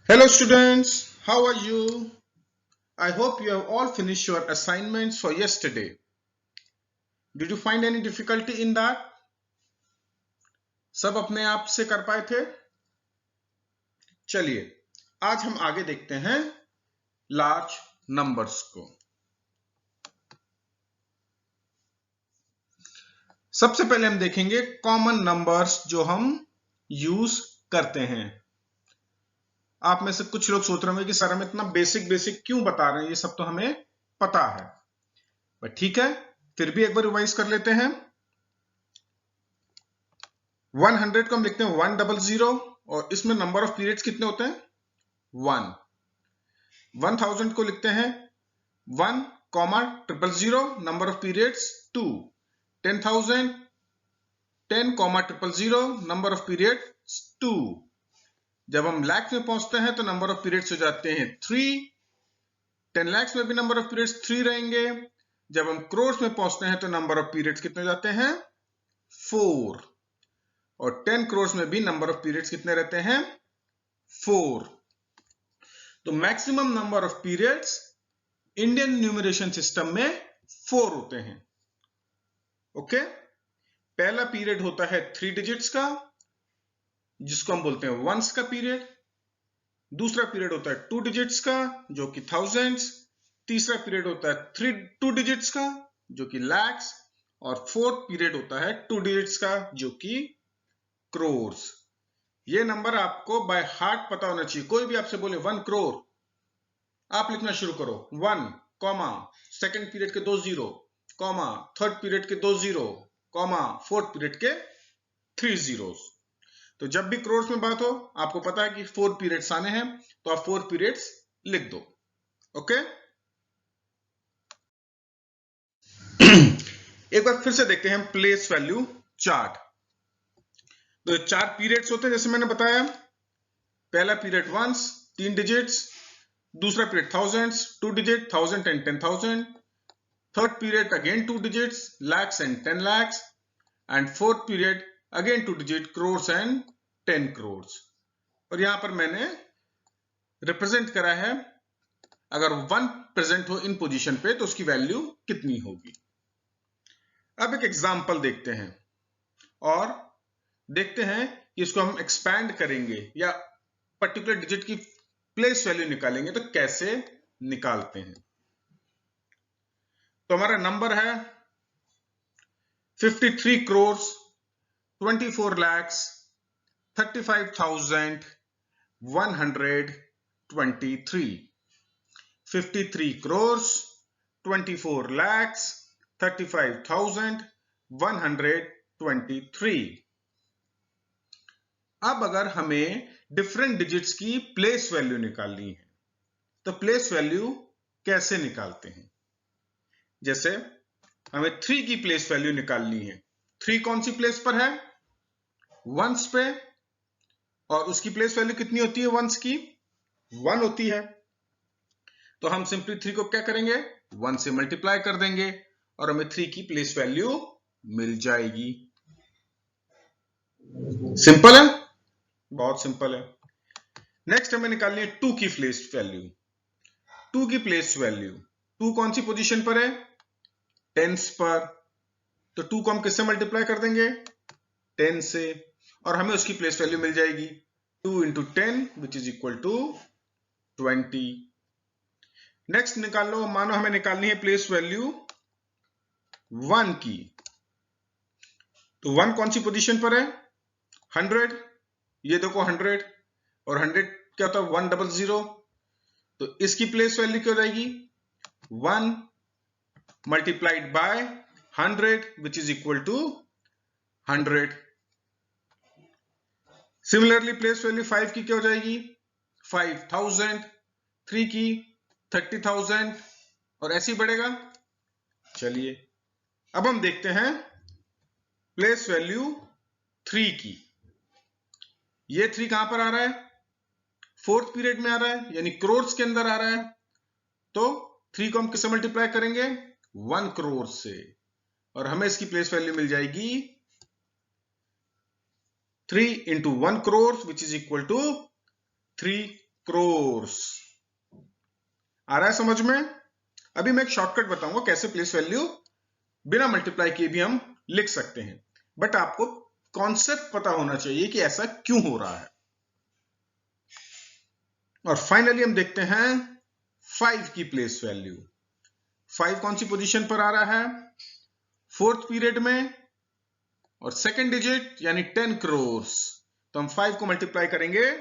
Hello students, how are you? I hope you have all finished your assignments for yesterday. Did you find any difficulty in that? सब अपने आप से कर पाए थे? चलिए, आज हम आगे देखते हैं लार्ज नंबर्स को। सबसे पहले हम देखेंगे कॉमन नंबर्स जो हम यूज करते हैं। आप में से कुछ लोग सोच रहे होंगे कि सर हम इतना बेसिक क्यों बता रहे हैं, ये सब तो हमें पता है, पर ठीक है, फिर भी एक बार रिवाइज कर लेते हैं। 100 को हम लिखते हैं 100 और इसमें नंबर ऑफ पीरियड्स कितने होते हैं? 1। 1000 को लिखते हैं 1,000, number of periods 2। 10,000 10,000, number of periods 2। जब हम लाख में पहुंचते हैं तो नंबर ऑफ पीरियड्स हो जाते हैं 3। 10 लाख में भी नंबर ऑफ पीरियड्स 3 रहेंगे। जब हम करोड़ में पहुंचते हैं तो नंबर ऑफ पीरियड्स कितने हो जाते हैं? 4। और 10 करोड़ में भी नंबर ऑफ पीरियड्स कितने रहते हैं? 4। तो maximum number of periods Indian numeration system में 4 होते हैं। ओके, पहला पीरियड होता है 3 डिजिट्स का, जिसको हम बोलते हैं वंस का पीरियड। दूसरा पीरियड होता है 2 डिजिट्स का, जो कि थाउजेंड्स। तीसरा पीरियड होता है 2 डिजिट्स का, जो कि लैक्स। और फोर्थ पीरियड होता है 2 डिजिट्स का, जो कि क्रोर्स। ये नंबर आपको बाय हार्ट पता होना चाहिए। कोई भी आपसे बोले 1 करोड़, आप लिखना शुरू करो 1, कॉमा, सेकंड पीरियड के 2 जीरो, कॉमा, थर्ड पीरियड के 2 जीरो, कॉमा, फोर्थ पीरियड के 3 जीरोस। तो जब भी करोड़ में बात हो, आपको पता है कि 4 पीरियड्स आने हैं, तो आप 4 पीरियड्स लिख दो। ओके, एक बार फिर से देखते हैं हम प्लेस वैल्यू चार्ट। तो 4 पीरियड्स होते हैं जैसे मैंने बताया। पहला पीरियड वंस, 3 डिजिट्स। दूसरा period thousands, 2 digit, 1000 and 10,000। Third period again 2 digits, lakhs and 10 lakhs. And fourth period again 2 digit, crores and 10 crores। और यहां पर मैंने रिप्रेजेंट करा है, अगर 1 प्रेजेंट हो इन पोजीशन पे तो उसकी वैल्यू कितनी होगी। अब एक एग्जांपल देखते हैं और देखते हैं कि इसको हम एक्सपैंड करेंगे या पर्टिकुलर डिजिट की प्लेस वैल्यू निकालेंगे तो कैसे निकालते हैं। तो हमारा नंबर है 53 crores 24 lakhs 35,123। 53 crores 24 lakhs 35,123। अब अगर हमें डिफरेंट डिजिट्स की प्लेस वैल्यू निकालनी है तो प्लेस वैल्यू कैसे निकालते हैं? जैसे हमें 3 की प्लेस वैल्यू निकालनी है। 3 कौन सी प्लेस पर है? वंस पे। और उसकी प्लेस वैल्यू कितनी होती है वंस की? 1 होती है। तो हम सिंपली 3 को क्या करेंगे? 1 से मल्टीप्लाई कर देंगे और हमें 3 की प्लेस वैल्यू मिल जाएगी। सिंपल है, बहुत सिंपल है। नेक्स्ट हमें निकालनी है 2 की प्लेस वैल्यू। 2 की प्लेस वैल्यू, 2 कौन सी पोजीशन पर है? टेंस पर। तो 2 को हम किससे मल्टीप्लाई कर देंगे? 10 से, और हमें उसकी प्लेस वैल्यू मिल जाएगी 2 into 10 which is equal to 20। Next निकाल लो, मानो हमें निकालनी है प्लेस वैल्यू 1 की। तो 1 कौन सी पोजीशन पर है? 100। ये देखो 100, और 100 क्या होता है? 100। तो इसकी प्लेस वैल्यू क्या हो जाएगी? 1 multiplied by 100 which is equal to 100। Similarly place value 5 की क्या हो जाएगी? 5,000। 3 की 30,000, और ऐसे ही बढ़ेगा। चलिए अब हम देखते हैं प्लेस वैल्यू 3 की। ये 3 कहां पर आ रहा है? फोर्थ पीरियड में आ रहा है, यानी करोर्स के अंदर आ रहा है। तो 3 को हम किससे मल्टीप्लाई करेंगे? 1 करोड़ से, और हमें इसकी प्लेस वैल्यू मिल जाएगी 3 into 1 crore which is equal to 3 crores. आ रहा है समझ में? अभी मैं एक शॉर्टकट बताऊंगा कैसे प्लेस वैल्यू बिना मल्टीप्लाई किए भी हम लिख सकते हैं, बट आपको कॉन्सेप्ट पता होना चाहिए कि ऐसा क्यों हो रहा है। और फाइनली हम देखते हैं 5 की प्लेस वैल्यू। 5 कौन सी पोजीशन पर आ रहा है? 4th पीरियड में, और सेकेंड डिजिट यानी 10 करोड़। तो हम 5 को मल्टीप्लाई करेंगे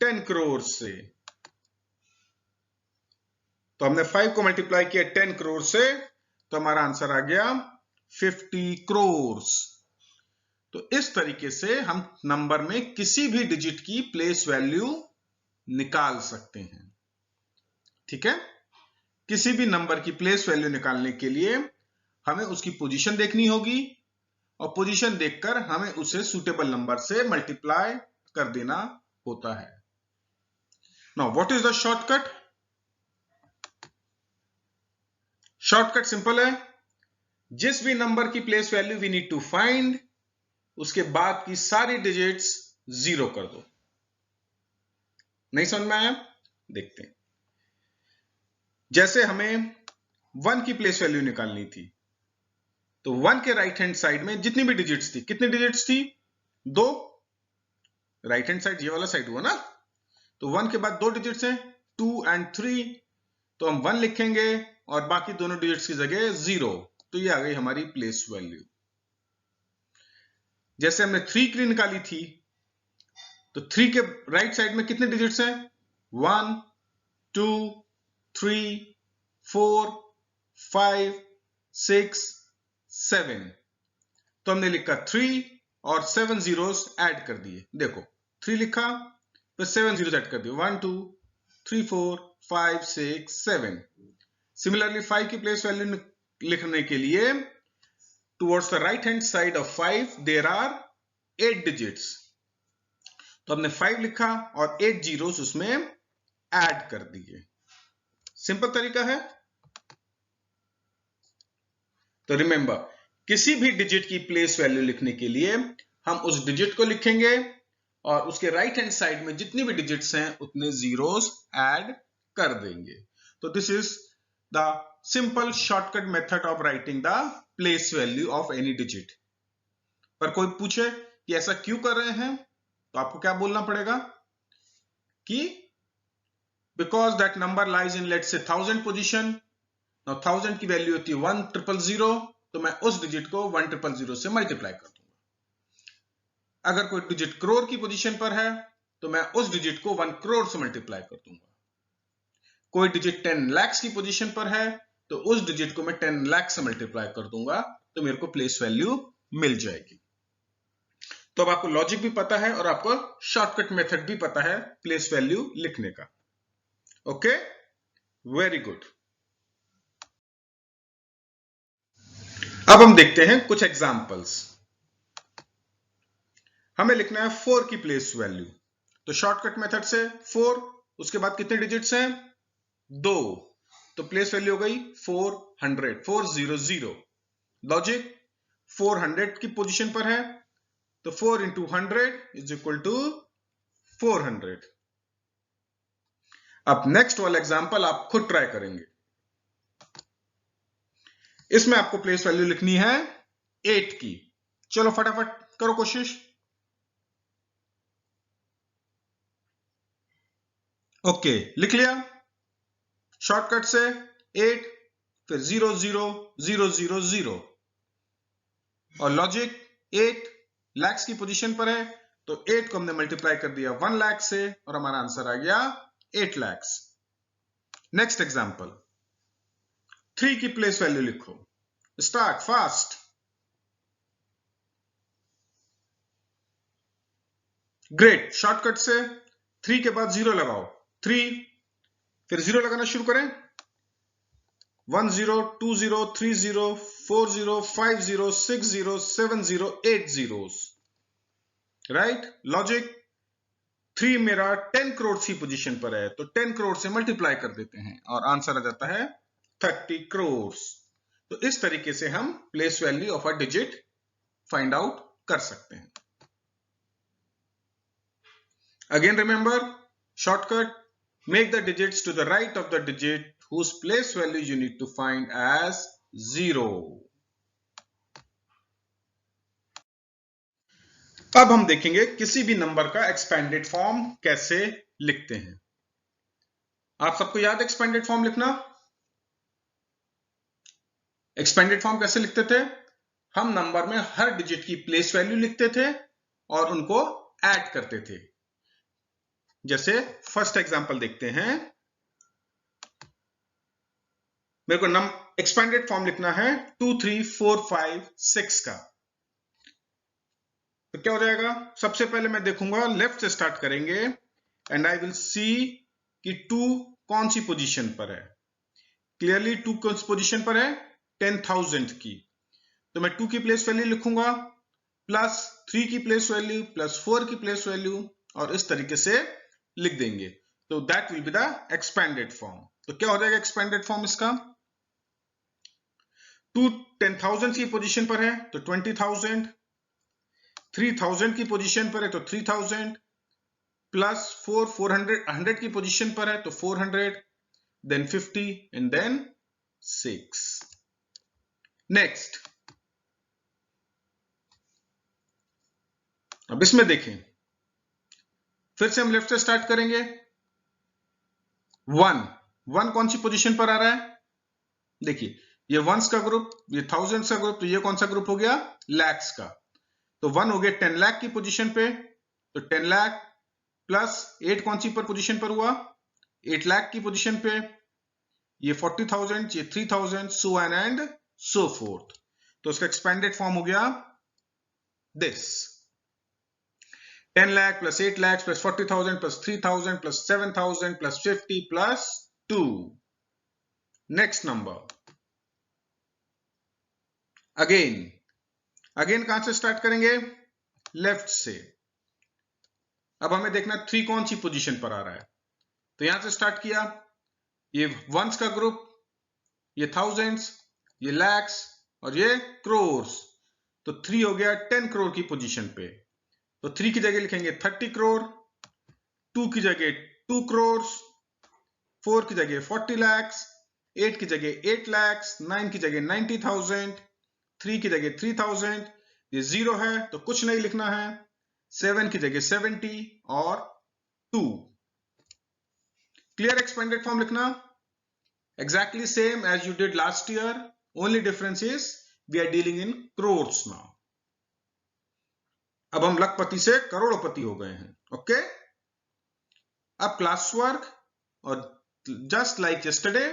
10 करोड़ से। तो हमने 5 को मल्टीप्लाई किया 10 करोड़ से, तो हमारा आंसर आ गया 50 करोड़। तो इस तरीके से हम नंबर में किसी भी डिजिट की प्लेस वैल्यू निकाल सकते हैं। ठीक है? किसी भी नंबर की प्लेस वैल्यू निकालने के लिए हमें उसकी पोजीशन देखनी होगी, और पोजीशन देखकर हमें उसे सुटेबल नंबर से मल्टीप्लाई कर देना होता है। Now what is the shortcut? Shortcut simple है, जिस भी नंबर की place value we need to find, उसके बाद की सारी डिजिट्स 0 कर दो। नहीं समझ में आया? देखते हैं। जैसे हमें 1 की प्लेस वैल्यू निकालनी थी, तो 1 के राइट हैंड साइड में जितनी भी डिजिट्स थी, कितनी डिजिट्स थी? 2। राइट हैंड साइड ये वाला साइड हुआ ना, तो 1 के बाद 2 डिजिट्स हैं 2 and 3, तो हम 1 लिखेंगे और बाकी दोनों डिजिट्स की जगह 0। तो ये आ गई हमारी प्लेस वैल्यू। जैसे हमने 3 की निकाली थी, तो 3 के राइट साइड में कितने डिजिट्स हैं? 1 2 3 4 5 6 7। तो हमने लिखा 3 और 7 zeros ऐड कर दिए। देखो 3 लिखा, फिर 7 zeros ऐड कर दिए, 1 2 3 4 5 6 7। सिमिलरली 5 की प्लेस वैल्यू लिखने के लिए towards the right hand side of 5 there are 8 digits. तो हमने 5 लिखा और 8 zeros उसमें ऐड कर दिए। सिंपल तरीका है। तो रिमेंबर, किसी भी डिजिट की प्लेस वैल्यू लिखने के लिए हम उस डिजिट को लिखेंगे और उसके राइट हैंड साइड में जितनी भी डिजिट्स हैं उतने जीरोस ऐड कर देंगे। तो this is the simple shortcut method of writing the place value of any digit. पर कोई पूछे कि ऐसा क्यों कर रहे हैं, तो आपको क्या बोलना पड़ेगा कि because that number lies in let's say 1000 position. 1000 की वैल्यू होती है 1000, तो मैं उस डिजिट को 1000 से मल्टीप्लाई कर दूंगा। अगर कोई डिजिट करोड़ की पोजीशन पर है, तो मैं उस डिजिट को 1 करोड़ से मल्टीप्लाई कर दूंगा। कोई डिजिट 10 लाख की पोजीशन पर है, तो उस डिजिट को मैं 10 लाख से मल्टीप्लाई कर दूंगा, तो मेरे को प्लेस वैल्यू मिल जाएगी। तो अब आपको लॉजिक भी पता है और आपको शॉर्टकट मेथड भी पता है प्लेस वैल्यू लिखने का। Okay, very good. अब हम देखते हैं कुछ एग्जाम्पल्स। हमें लिखना है 4 की प्लेस वैल्यू। तो शॉर्टकट मेथड से 4, उसके बाद कितने डिजिट्स हैं? 2। तो प्लेस वैल्यू हो गई 400, 400। लॉजिक, 400 की पोजीशन पर है, तो 4 into 100 इज इक्वल टू 400। अब नेक्स्ट वाला एग्जाम्पल आप खुद ट्राई करेंगे। इसमें आपको प्लेस वैल्यू लिखनी है 8 की। चलो फटाफट करो कोशिश। ओके, लिख लिया शॉर्टकट से 8, फिर 0 0 0 0 0। और लॉजिक, 8 लाख की पोजीशन पर है, तो 8 को हमने मल्टीप्लाई कर दिया 1 लाख से और हमारा आंसर आ गया 8 लाख। नेक्स्ट एग्जांपल, 3 की प्लेस वैल्यू लिखो। Start fast. ग्रेट, शॉर्टकट से 3 के बाद 0 लगाओ, 3, फिर 0 लगाना शुरू करें, 1 0 2 0 3 0 4 0 5 0 6 0 7 0 8 zeros। राइट। लॉजिक, 3 मेरा 10 करोड़ की पोजीशन पर है, तो 10 करोड़ से मल्टीप्लाई कर देते हैं और आंसर आ जाता है 30 करोड़। तो इस तरीके से हम place value of a digit find out कर सकते हैं। Again remember, Shortcut, make the digits to the right of the digit whose place value you need to find as 0. अब हम देखेंगे किसी भी नंबर का एक्सपेंडेड फॉर्म कैसे लिखते हैं। आप सबको याद है एक्सपेंडेड फॉर्म लिखना? एक्सपेंडेड फॉर्म कैसे लिखते थे? हम नंबर में हर डिजिट की प्लेस वैल्यू लिखते थे और उनको ऐड करते थे। जैसे फर्स्ट एग्जांपल देखते हैं। मेरे को एक्सपेंडेड फॉर्म लिखना है 2 3 4 5 6 का। तो क्या हो जाएगा? सबसे पहले मैं देखूंगा, लेफ्ट से स्टार्ट करेंगे एंड आई विल सी कि 2 कौन सी पोजीशन पर है। क्लियरली 2 कौन सी पोजीशन पर है? 10,000 की। तो मैं 2 की प्लेस वैल्यू लिखूंगा प्लस 3 की प्लेस वैल्यू प्लस 4 की प्लेस वैल्यू और इस तरीके से लिख देंगे। तो that will be the expanded form. तो क्या हो जाएगा एक्सपेंडेड फॉर्म इसका? 2 10,000 की पोजीशन पर है तो 20,000, 3,000 की पोजीशन पर है तो 3,000 प्लस 4 400 100 की पोजीशन पर है तो 400, देन 50 एंड देन 6। नेक्स्ट, अब इसमें देखें, फिर से हम लेफ्ट से स्टार्ट करेंगे। 1 कौन सी पोजीशन पर आ रहा है? देखिए ये वंस का ग्रुप, ये थाउजेंड्स का ग्रुप, तो ये कौन सा ग्रुप हो गया? लैक्स का। तो 1 हो गया 10 लाख की पोजीशन पे, तो 10 लाख प्लस 8 कौन सी पर पोजीशन पर हुआ? 8 लाख की पोजीशन पे, ये 40,000, ये 3,000, so on and so fourth. तो उसका एक्सपेंडेड फॉर्म हो गया this 10 lakh plus 8 lakhs plus 40,000 plus 3,000 plus 7,000 plus 50 plus 2. Next number. Again कहां से स्टार्ट करेंगे? लेफ्ट से। अब हमें देखना 3 कौन सी पोजीशन पर आ रहा है। तो यहां से स्टार्ट किया, ये वंस का ग्रुप, ये थाउजेंड्स, ये लैक्स और ये क्रोर्स। तो 3 हो गया 10 करोड़ की पोजीशन पे। तो 3 की जगह लिखेंगे 30 करोड़, 2 की जगह 2 करोड़, 4 की जगह 40 lakhs, 8 की जगह 8 lakhs, 9 की जगह 90,000, 3 की जगह 3,000, ये 0 है तो कुछ नहीं लिखना है, 7 की जगह 70 और 2। क्लियर? एक्सपेंडेड फॉर्म लिखना exactly same as you did last year, only difference is we are dealing in crores now. अब हम लखपति से करोड़पति हो गए हैं। ओके, अब क्लास वर्क, और just like yesterday,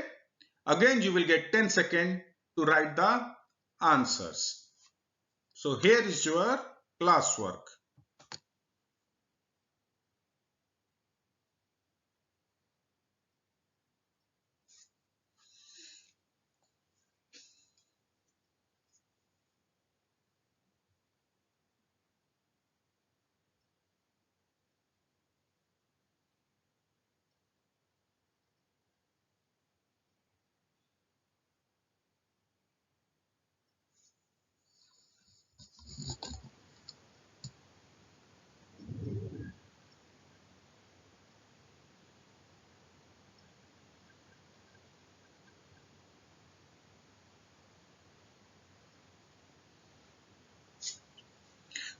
again you will get 10 seconds to write the answers. So here is your class work.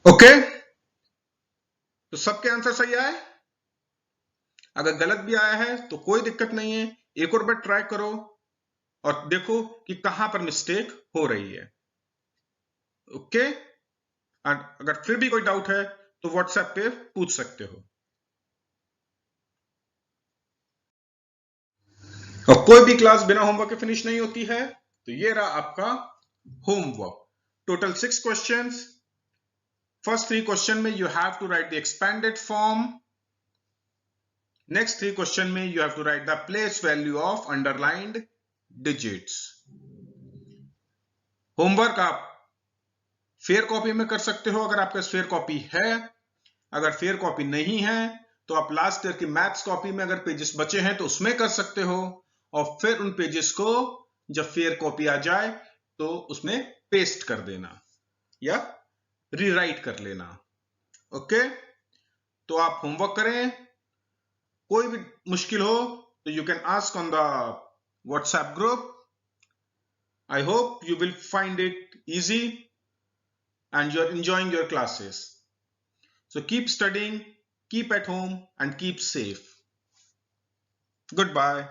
Okay, तो सबके आंसर सही आए? अगर गलत भी आया है तो कोई दिक्कत नहीं है, एक और बार ट्राई करो और देखो कि कहां पर मिस्टेक हो रही है। ओके, अगर फिर भी कोई डाउट है तो व्हाट्सएप पे पूछ सकते हो। और कोई भी क्लास बिना होमवर्क के फिनिश नहीं होती है। तो ये रहा आपका homework. Total 6 questions. First 3 question में you have to write the expanded form. Next 3 question में you have to write the place value of underlined digits. Homework आप फेयर कॉपी में कर सकते हो अगर आपके पास फेयर कॉपी है। अगर फेयर कॉपी नहीं है तो आप लास्ट ईयर की मैथ्स कॉपी में अगर पेजेस बचे हैं तो उसमें कर सकते हो, और फिर उन पेजेस को जब फेयर कॉपी आ जाए तो उसमें पेस्ट कर देना या रीराइट कर लेना। ओके, तो आप होमवर्क करें, कोई भी मुश्किल हो तो you can ask on the WhatsApp group. I hope you will find it easy and you're enjoying your classes. So keep studying, keep at home, and keep safe. Goodbye.